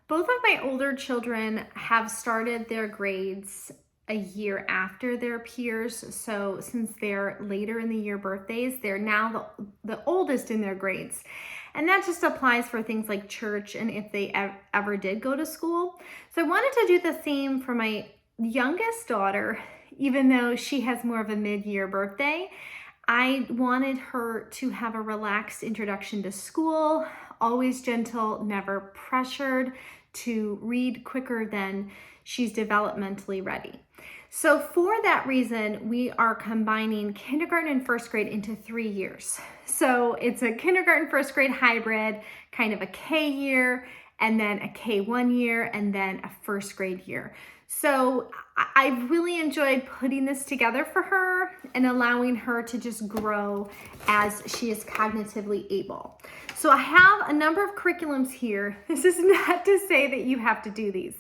Both of my older children have started their grades a year after their peers. So since they're later in the year birthdays, they're now the oldest in their grades. And that just applies for things like church and if they ever did go to school. So I wanted to do the same for my youngest daughter, even though she has more of a mid-year birthday. I wanted her to have a relaxed introduction to school, always gentle, never pressured, to read quicker than she's developmentally ready. So for that reason, we are combining kindergarten and first grade into 3 years. So it's a kindergarten, first grade hybrid, kind of a K year, and then a K1 year, and then a first grade year. So I really enjoyed putting this together for her and allowing her to just grow as she is cognitively able. So I have a number of curriculums here. This is not to say that you have to do these.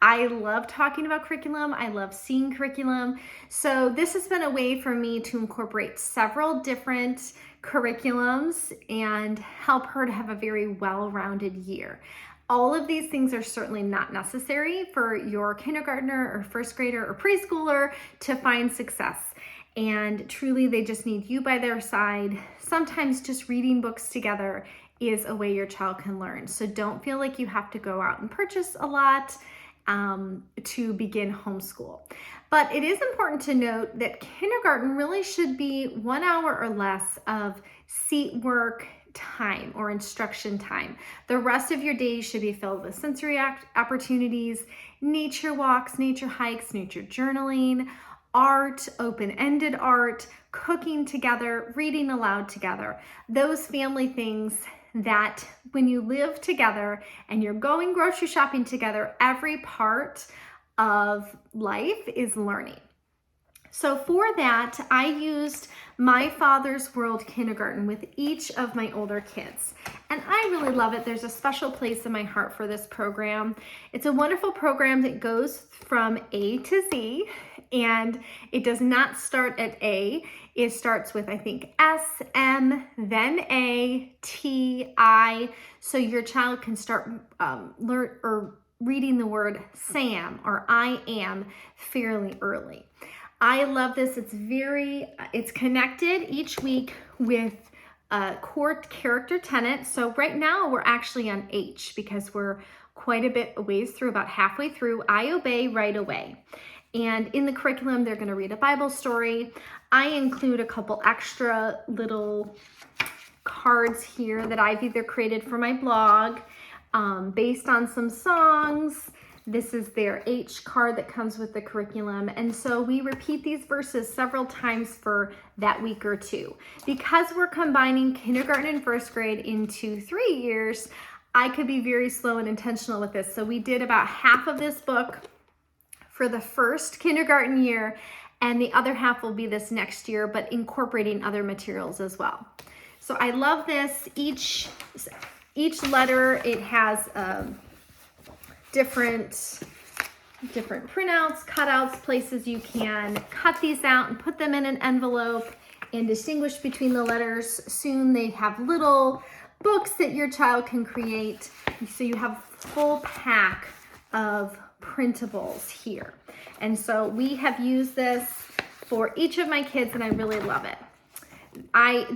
I love talking about curriculum. I love seeing curriculum. So this has been a way for me to incorporate several different curriculums and help her to have a very well-rounded year. All of these things are certainly not necessary for your kindergartner or first grader or preschooler to find success. And truly, they just need you by their side. Sometimes just reading books together is a way your child can learn. So don't feel like you have to go out and purchase a lot to begin homeschool. But it is important to note that kindergarten really should be 1 hour or less of seat work time or instruction time. The rest of your day should be filled with sensory opportunities, nature walks, nature hikes, nature journaling, art, open-ended art, cooking together, reading aloud together. Those family things that when you live together and you're going grocery shopping together, every part of life is learning. So for that, I used My Father's World Kindergarten with each of my older kids. And I really love it. There's a special place in my heart for this program. It's a wonderful program that goes from A to Z, and it does not start at A. It starts with, I think, S, M, then A, T, I. So your child can start reading the word Sam or I am fairly early. I love this. It's connected each week with a core character tenet. So right now we're actually on H because we're quite a bit a ways through, about halfway through. I obey right away. And in the curriculum, they're going to read a Bible story. I include a couple extra little cards here that I've either created for my blog based on some songs. This is their H card that comes with the curriculum. And so we repeat these verses several times for that week or two. Because we're combining kindergarten and first grade into 3 years, I could be very slow and intentional with this. So we did about half of this book for the first kindergarten year, and the other half will be this next year, but incorporating other materials as well. So I love this. Each letter, it has different printouts, cutouts, places you can cut these out and put them in an envelope and distinguish between the letters. Soon they have little books that your child can create. So you have a full pack of printables here. And so we have used this for each of my kids and I really love it.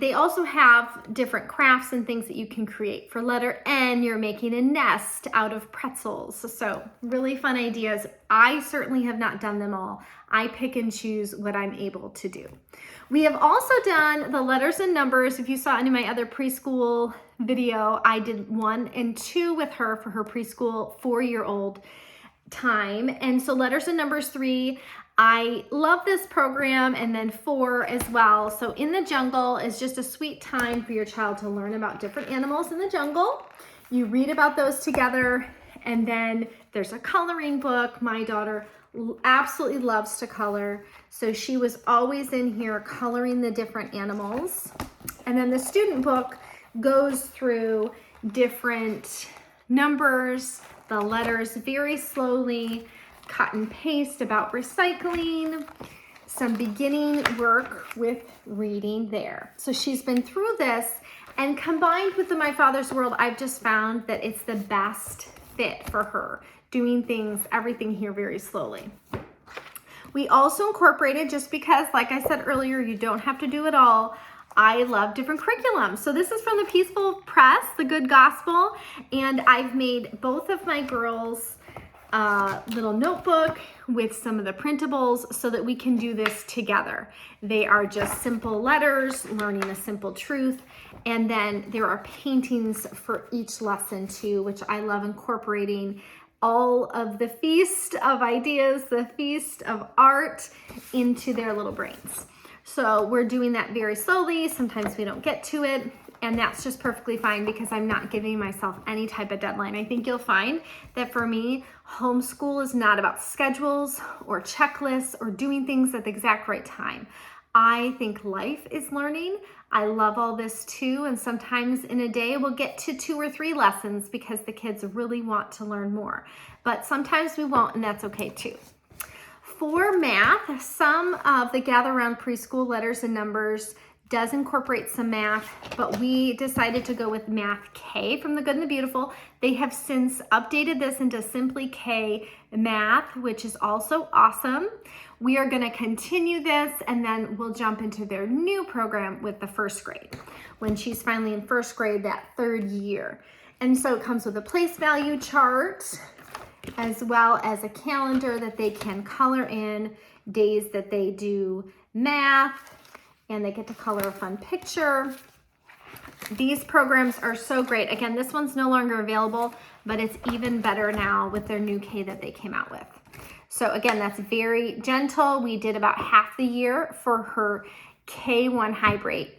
They also have different crafts and things that you can create. For letter N, you're making a nest out of pretzels. So really fun ideas. I certainly have not done them all. I pick and choose what I'm able to do. We have also done the letters and numbers. If you saw in my other preschool video, I did 1 and 2 with her for her preschool 4-year-old time. And so letters and numbers 3, I love this program, and then 4 as well. So In the Jungle is just a sweet time for your child to learn about different animals in the jungle. You read about those together, and then there's a coloring book. My daughter absolutely loves to color, so she was always in here coloring the different animals. And then the student book goes through different numbers, the letters very slowly, cut and paste about recycling, some beginning work with reading there. So she's been through this, and combined with the My Father's World, I've just found that it's the best fit for her, doing things, everything here very slowly. We also incorporated, just because, like I said earlier, you don't have to do it all, I love different curriculums. So this is from the Peaceful Press, The Good Gospel, and I've made both of my girls a little notebook with some of the printables so that we can do this together. They are just simple letters, learning a simple truth, and then there are paintings for each lesson too, which I love incorporating all of the feast of ideas, the feast of art into their little brains. So we're doing that very slowly. Sometimes we don't get to it, and that's just perfectly fine because I'm not giving myself any type of deadline. I think you'll find that for me, homeschool is not about schedules or checklists or doing things at the exact right time. I think life is learning. I love all this too, and sometimes in a day we'll get to 2 or 3 lessons because the kids really want to learn more. But sometimes we won't, and that's okay too. For math, some of the Gather Around Preschool Letters and Numbers does incorporate some math, but we decided to go with Math K from The Good and the Beautiful. They have since updated this into Simply K Math, which is also awesome. We are going to continue this, and then we'll jump into their new program with the first grade, when she's finally in first grade, that 3rd year. And so it comes with a place value chart, as well as a calendar that they can color in days that they do math, and they get to color a fun picture. These programs are so great. Again, this one's no longer available, but it's even better now with their new K that they came out with. So again, that's very gentle. We did about half the year for her K1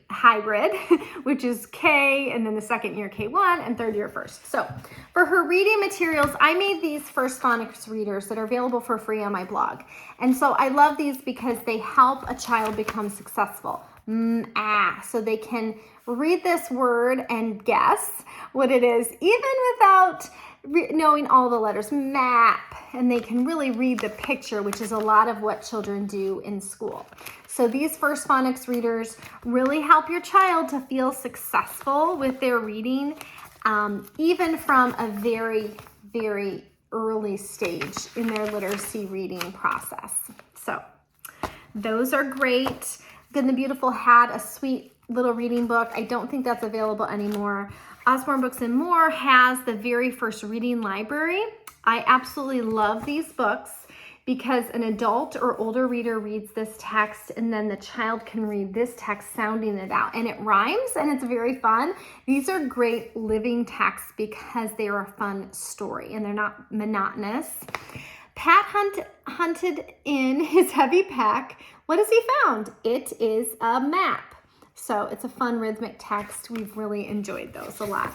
hybrid, which is K, and then the 2nd year K1, and 3rd year first. So for her reading materials, I made these first phonics readers that are available for free on my blog. And so I love these because they help a child become successful. So they can read this word and guess what it is, even without knowing all the letters, map, and they can really read the picture, which is a lot of what children do in school. So these first phonics readers really help your child to feel successful with their reading, even from a very, very early stage in their literacy reading process. So those are great. Good and the Beautiful had a sweet little reading book. I don't think that's available anymore. Osborne Books and More has the very first reading library. I absolutely love these books because an adult or older reader reads this text, and then the child can read this text sounding it out, and it rhymes, and it's very fun. These are great living texts because they are a fun story and they're not monotonous. Pat hunted in his heavy pack. What has he found? It is a map. So it's a fun rhythmic text. We've really enjoyed those a lot.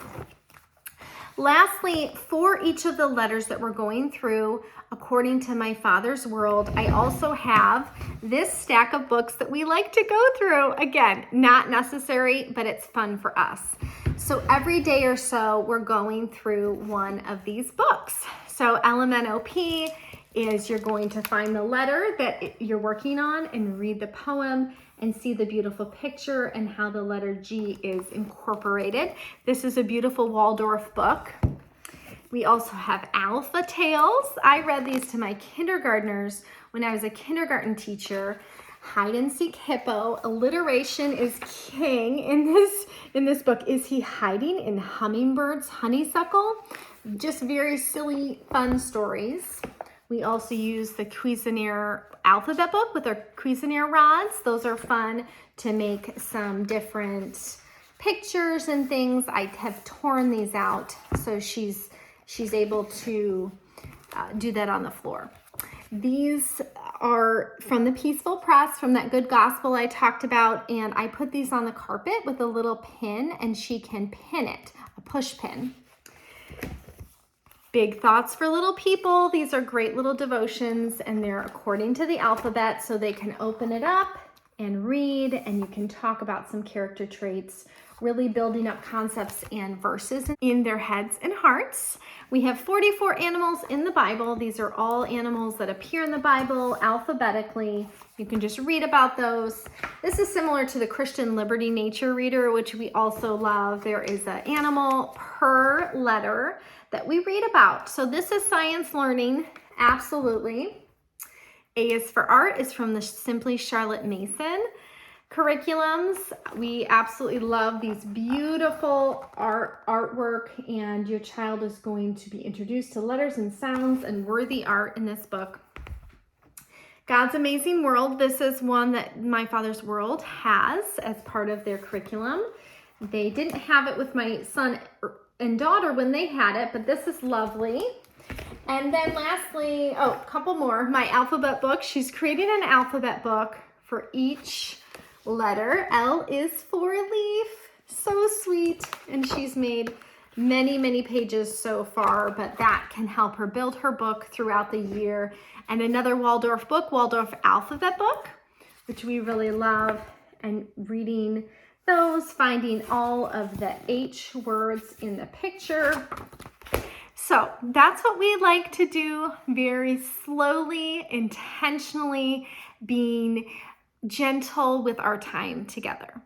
Lastly, for each of the letters that we're going through, according to My Father's World, I also have this stack of books that we like to go through. Again, not necessary, but it's fun for us. So every day or so, we're going through one of these books. So LMNOP is you're going to find the letter that you're working on and read the poem and see the beautiful picture and how the letter G is incorporated. This is a beautiful Waldorf book. We also have Alpha Tales. I read these to my kindergartners when I was a kindergarten teacher. Hide and Seek Hippo. Alliteration is king in this book. Is he hiding in hummingbird's honeysuckle? Just very silly, fun stories. We also use the Cuisenaire alphabet book with our Cuisenaire rods. Those are fun to make some different pictures and things. I have torn these out so she's able to do that on the floor. These are from the Peaceful Press, from that Good Gospel I talked about, and I put these on the carpet with a little pin, and she can pin it, a push pin. Big Thoughts for Little People. These are great little devotions, and they're according to the alphabet, so they can open it up and read, and you can talk about some character traits, really building up concepts and verses in their heads and hearts. We have 44 animals in the Bible. These are all animals that appear in the Bible alphabetically. You can just read about those. This is similar to the Christian Liberty Nature Reader, which we also love. There is an animal per letter that we read about. So this is science learning, absolutely. A is for art is from the Simply Charlotte Mason curriculums. We absolutely love these beautiful artwork, and your child is going to be introduced to letters and sounds and worthy art in this book. God's Amazing World. This is one that My Father's World has as part of their curriculum. They didn't have it with my son and daughter when they had it, but this is lovely. And then lastly, a couple more. My alphabet book. She's created an alphabet book for each letter. L is for leaf. So sweet. And she's made many, many pages so far, but that can help her build her book throughout the year. And another Waldorf book, Waldorf alphabet book, which we really love, and reading those, finding all of the H words in the picture. So that's what we like to do, very slowly, intentionally, being gentle with our time together.